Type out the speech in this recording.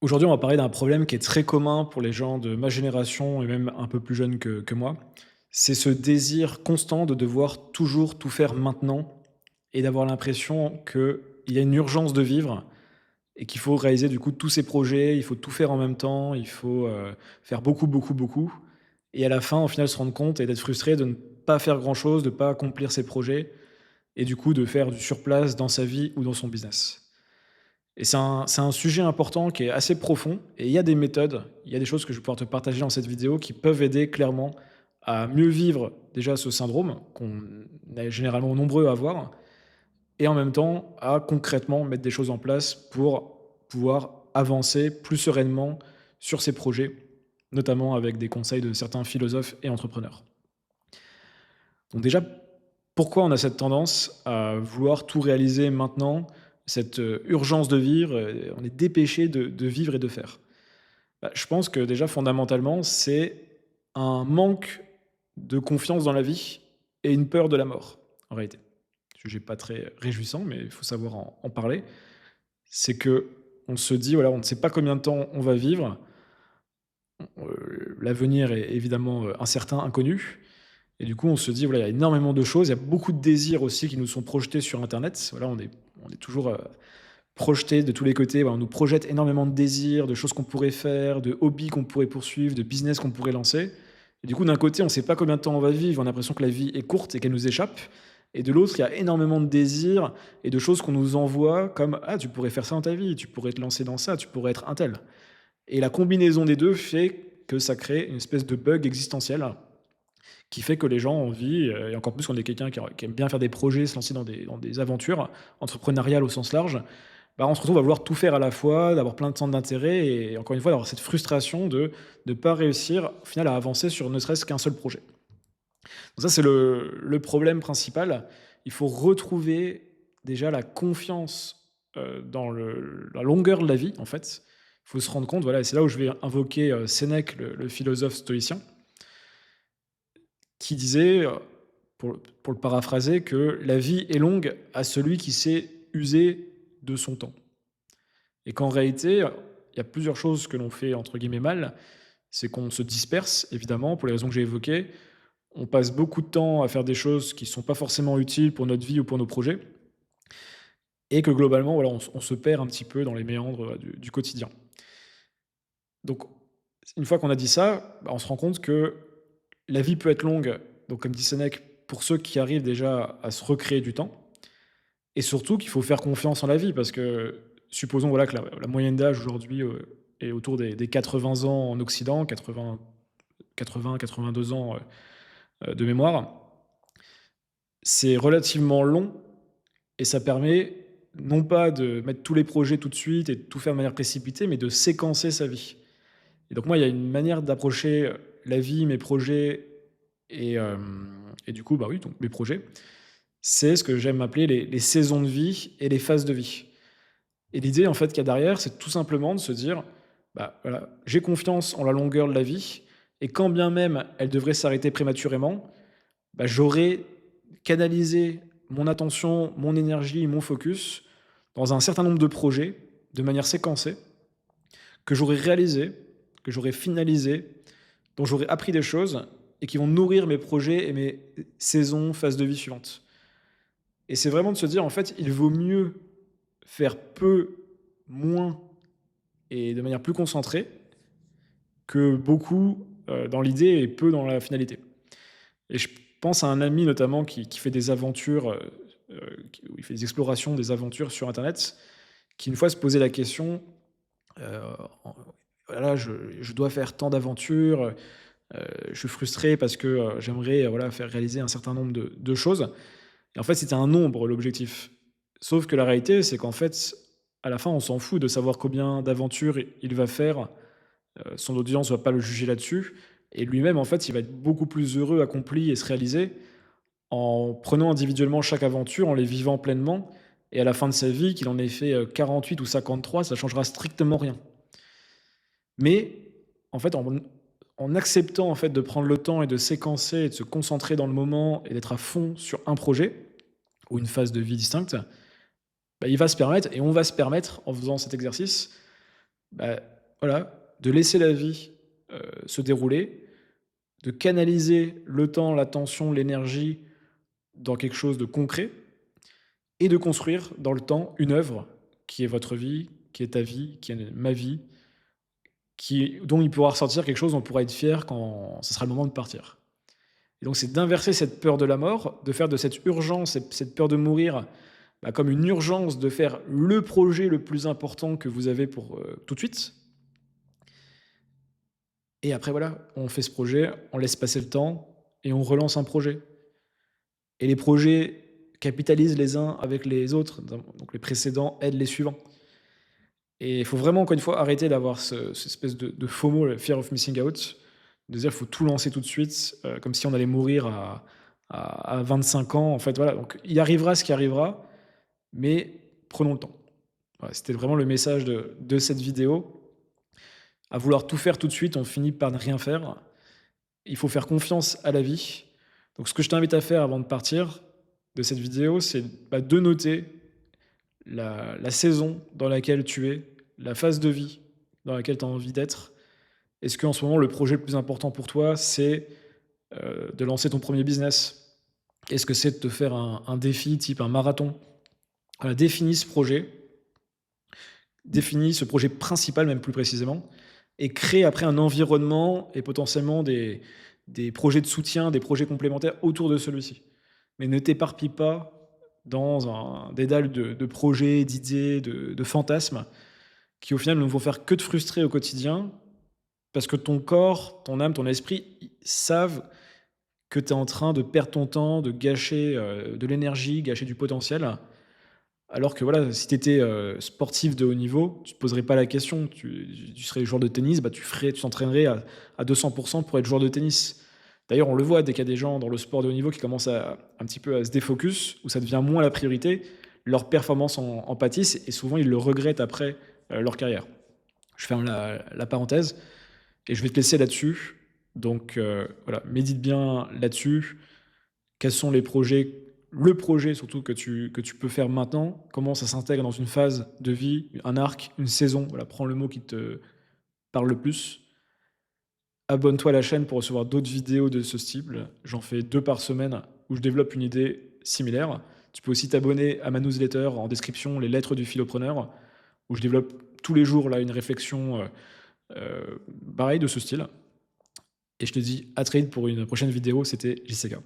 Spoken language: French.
Aujourd'hui, on va parler d'un problème qui est très commun pour les gens de ma génération et même un peu plus jeunes que moi. C'est ce désir constant de devoir toujours tout faire maintenant et d'avoir l'impression qu'il y a une urgence de vivre et qu'il faut réaliser du coup tous ces projets, il faut tout faire en même temps, il faut faire beaucoup, beaucoup, beaucoup. Et à la fin, au final, se rendre compte et d'être frustré de ne pas faire grand-chose, de ne pas accomplir ses projets et du coup de faire du surplace dans sa vie ou dans son business. Et c'est un sujet important qui est assez profond et il y a des méthodes, il y a des choses que je vais pouvoir te partager dans cette vidéo qui peuvent aider clairement à mieux vivre déjà ce syndrome qu'on est généralement nombreux à avoir et en même temps à concrètement mettre des choses en place pour pouvoir avancer plus sereinement sur ces projets, notamment avec des conseils de certains philosophes et entrepreneurs. Donc déjà, pourquoi on a cette tendance à vouloir tout réaliser maintenant, cette, urgence de vivre, on est dépêché de vivre et de faire? Bah, je pense que déjà fondamentalement, c'est un manque de confiance dans la vie et une peur de la mort, en réalité. Sujet pas très réjouissant, mais il faut savoir en parler. C'est que on se dit, voilà, on ne sait pas combien de temps on va vivre, l'avenir est évidemment, incertain, inconnu. Et du coup, on se dit, voilà, il y a énormément de choses, il y a beaucoup de désirs aussi qui nous sont projetés sur internet. Voilà, on est toujours, projetés de tous les côtés. Voilà, on nous projette énormément de désirs, de choses qu'on pourrait faire, de hobbies qu'on pourrait poursuivre, de business qu'on pourrait lancer. Et du coup, d'un côté, on ne sait pas combien de temps on va vivre, on a l'impression que la vie est courte et qu'elle nous échappe. Et de l'autre, il y a énormément de désirs et de choses qu'on nous envoie comme: «Ah, tu pourrais faire ça dans ta vie, tu pourrais te lancer dans ça, tu pourrais être un tel». Et la combinaison des 2 fait que ça crée une espèce de bug existentiel qui fait que les gens ont envie, et encore plus quand on est quelqu'un qui aime bien faire des projets, se lancer dans des aventures entrepreneuriales au sens large, bah, on se retrouve à vouloir tout faire à la fois, d'avoir plein de centres d'intérêt et encore une fois d'avoir cette frustration de ne pas réussir au final à avancer sur ne serait-ce qu'un seul projet. Donc ça, c'est le problème principal. Il faut retrouver déjà la confiance, dans la longueur de la vie en fait. Il faut se rendre compte, voilà, et c'est là où je vais invoquer, Sénèque, le philosophe stoïcien, qui disait, pour le paraphraser, que la vie est longue à celui qui sait user de son temps. Et qu'en réalité, il y a plusieurs choses que l'on fait entre guillemets «mal». C'est qu'on se disperse évidemment pour les raisons que j'ai évoquées. On passe beaucoup de temps à faire des choses qui ne sont pas forcément utiles pour notre vie ou pour nos projets et que globalement, voilà, on se perd un petit peu dans les méandres, du quotidien. Donc une fois qu'on a dit ça, bah, on se rend compte que la vie peut être longue, donc comme dit Sénèque, pour ceux qui arrivent déjà à se recréer du temps et surtout qu'il faut faire confiance en la vie parce que supposons, voilà, que la moyenne d'âge aujourd'hui, est autour des 80 ans en Occident, 80-82 ans, de mémoire. C'est relativement long et ça permet non pas de mettre tous les projets tout de suite et de tout faire de manière précipitée, mais de séquencer sa vie. Et donc moi, il y a une manière d'approcher, la vie, mes projets et du coup, bah, oui, donc mes projets, c'est ce que j'aime appeler les saisons de vie et les phases de vie. Et l'idée, en fait, qu'il y a derrière, c'est tout simplement de se dire: «Bah, voilà, j'ai confiance en la longueur de la vie et quand bien même elle devrait s'arrêter prématurément, bah, j'aurais canalisé mon attention, mon énergie, mon focus dans un certain nombre de projets, de manière séquencée, que j'aurais réalisés, que j'aurais finalisés, dont j'aurais appris des choses et qui vont nourrir mes projets et mes saisons, phases de vie suivantes». Et c'est vraiment de se dire, en fait, il vaut mieux faire peu, moins et de manière plus concentrée que beaucoup, dans l'idée et peu dans la finalité. Et je pense à un ami notamment qui fait des aventures, où il fait des explorations, des aventures sur internet, qui une fois se posait la question, heu, en voilà, je dois faire tant d'aventures, je suis frustré parce que, j'aimerais, voilà, faire réaliser un certain nombre de choses et en fait, c'était un nombre l'objectif. Sauf que la réalité, c'est qu'en fait, à la fin, on s'en fout de savoir combien d'aventures il va faire, son audience va pas le juger là-dessus et lui-même, en fait, il va être beaucoup plus heureux, accompli et se réaliser en prenant individuellement chaque aventure, en les vivant pleinement et à la fin de sa vie, qu'il en ait fait, 48 ou 53, ça changera strictement rien. Mais en fait, en acceptant, en fait, de prendre le temps et de séquencer et de se concentrer dans le moment et d'être à fond sur un projet ou une phase de vie distincte, bah, il va se permettre et on va se permettre, en faisant cet exercice, Bah, voilà, de laisser la vie, se dérouler, de canaliser le temps, l'attention, l'énergie dans quelque chose de concret et de construire dans le temps une œuvre qui est votre vie, qui est ta vie, qui est ma vie, dont il pourra ressortir quelque chose dont on pourra être fier quand ce sera le moment de partir. Et donc c'est d'inverser cette peur de la mort, de faire de cette urgence, cette peur de mourir, bah, comme une urgence de faire le projet le plus important que vous avez pour, tout de suite. Et après voilà, on fait ce projet, on laisse passer le temps et on relance un projet. Et les projets capitalisent les uns avec les autres, donc les précédents aident les suivants. Et il faut vraiment, encore une fois, arrêter d'avoir cette espèce de FOMO, le fear of missing out, de dire: qu'il «Faut tout lancer tout de suite», comme si on allait mourir à 25 ans. En fait, voilà, donc il arrivera ce qui arrivera, mais prenons le temps. Voilà, c'était vraiment le message de cette vidéo. À vouloir tout faire tout de suite, on finit par ne rien faire. Il faut faire confiance à la vie. Donc ce que je t'invite à faire avant de partir de cette vidéo, c'est, bah, de noter la saison dans laquelle tu es, la phase de vie dans laquelle tu as envie d'être. Est-ce qu'en ce moment, le projet le plus important pour toi, c'est, de lancer ton premier business? Est-ce que c'est de te faire un défi type un marathon? Voilà, définis ce projet principal même plus précisément et crée après un environnement et potentiellement des projets de soutien, des projets complémentaires autour de celui-ci. Mais ne t'éparpille pas dans un dédale de projets, d'idées, de fantasmes qui au final ne vont faire que te frustrer au quotidien parce que ton corps, ton âme, ton esprit, ils savent que tu es en train de perdre ton temps, de gâcher, de l'énergie, gâcher du potentiel. Alors que voilà, si tu étais, sportif de haut niveau, tu te poserais pas la question. Tu serais joueur de tennis, bah, tu t'entraînerais à 200 pour être joueur de tennis. D'ailleurs, on le voit dès qu'il y a des gens dans le sport de haut niveau qui commencent à un petit peu à se défocus, où ça devient moins la priorité, leurs performances en pâtissent et souvent ils le regrettent après, leur carrière. Je ferme la parenthèse et je vais te laisser là-dessus. Donc, voilà, médite bien là-dessus. Quels sont les projets le projet surtout que tu peux faire maintenant, comment ça s'intègre dans une phase de vie, un arc, une saison, voilà, prends le mot qui te parle le plus. Abonne-toi à la chaîne pour recevoir d'autres vidéos de ce style. J'en fais 2 par semaine où je développe une idée similaire. Tu peux aussi t'abonner à ma newsletter en description, les lettres du philopreneur, où je développe tous les jours là une réflexion, pareil de ce style et je te dis à très vite pour une prochaine vidéo, c'était JCK.